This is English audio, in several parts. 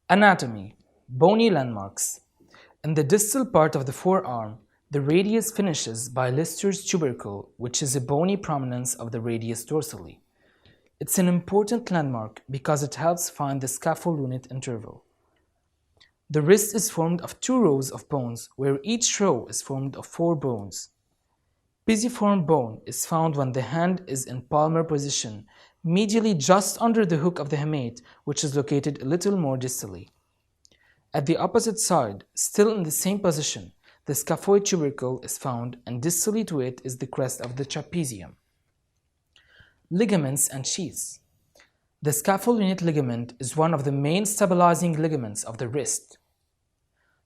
Anatomy. Bony landmarks. In the distal part of the forearm, the radius finishes by Lister's tubercle, which is a bony prominence of the radius dorsally. It's an important landmark because it helps find the scapholunate interval. The wrist is formed of 2 rows of bones, where each row is formed of 4 bones. Pisiform bone is found when the hand is in palmar position, medially just under the hook of the hamate, which is located a little more distally. At the opposite side, still in the same position, the scaphoid tubercle is found, and distally to it is the crest of the trapezium. Ligaments and sheaths. The scapholunate ligament is one of the main stabilizing ligaments of the wrist.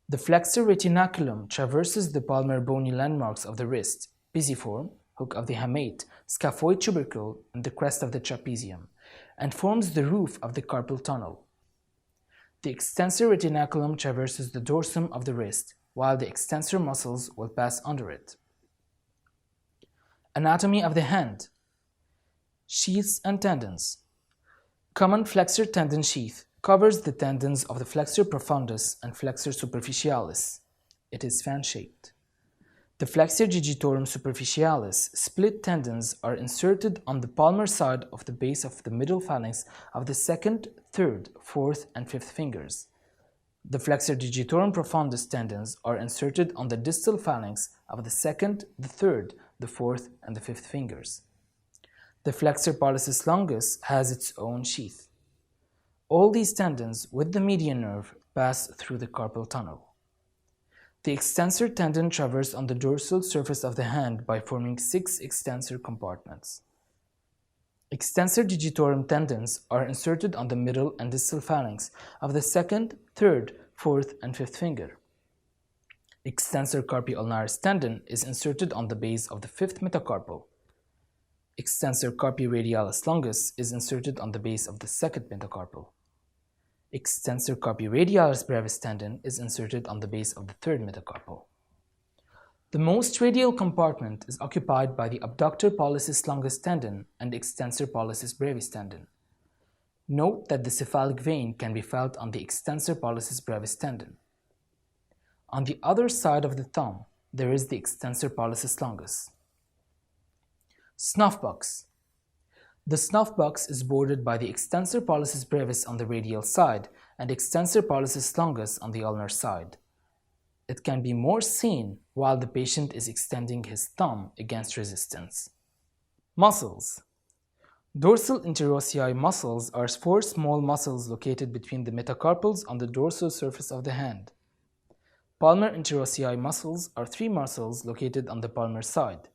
The flexor retinaculum traverses the palmar bony landmarks of the wrist, pisiform, hook of the hamate, scaphoid tubercle, and the crest of the trapezium, and forms the roof of the carpal tunnel. The extensor retinaculum traverses the dorsum of the wrist, while the extensor muscles will pass under it. Anatomy of the hand. Sheaths and tendons. Common flexor tendon sheath covers the tendons of the flexor profundus and flexor superficialis. It is fan-shaped. The flexor digitorum superficialis split tendons are inserted on the palmar side of the base of the middle phalanx of the 2nd, 3rd, 4th, and 5th fingers. The flexor digitorum profundus tendons are inserted on the distal phalanx of the 2nd, the 3rd, the 4th, and the 5th fingers. The flexor pollicis longus has its own sheath. All these tendons with the median nerve pass through the carpal tunnel. The extensor tendon traverses on the dorsal surface of the hand by forming 6 extensor compartments. Extensor digitorum tendons are inserted on the middle and distal phalanx of the 2nd, 3rd, 4th, and 5th finger. Extensor carpi ulnaris tendon is inserted on the base of the 5th metacarpal. Extensor carpi radialis longus is inserted on the base of the 2nd metacarpal. Extensor carpi radialis brevis tendon is inserted on the base of the 3rd metacarpal. The most radial compartment is occupied by the abductor pollicis longus tendon and extensor pollicis brevis tendon. Note that the cephalic vein can be felt on the extensor pollicis brevis tendon. On the other side of the thumb, there is the extensor pollicis longus. Snuff box. The snuff box is bordered by the extensor pollicis brevis on the radial side and extensor pollicis longus on the ulnar side. It can be more seen while the patient is extending his thumb against resistance. Muscles. Dorsal interossei muscles are 4 small muscles located between the metacarpals on the dorsal surface of the hand. Palmar interossei muscles are 3 muscles located on the palmar side.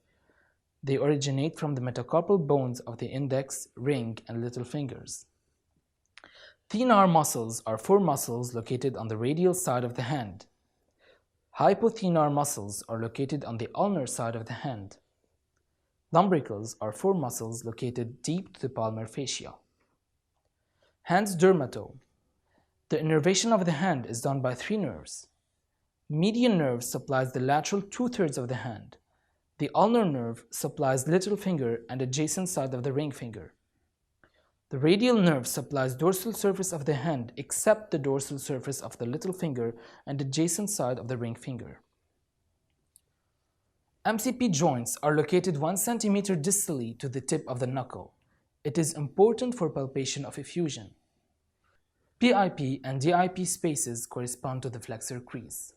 They originate from the metacarpal bones of the index, ring, and little fingers. Thenar muscles are 4 muscles located on the radial side of the hand. Hypothenar muscles are located on the ulnar side of the hand. Lumbricals are 4 muscles located deep to the palmar fascia. Hand's dermatome. The innervation of the hand is done by 3 nerves. Median nerve supplies the lateral 2/3 of the hand. The ulnar nerve supplies little finger and adjacent side of the ring finger. The radial nerve supplies dorsal surface of the hand except the dorsal surface of the little finger and adjacent side of the ring finger. MCP joints are located 1 cm distally to the tip of the knuckle. It is important for palpation of effusion. PIP and DIP spaces correspond to the flexor crease.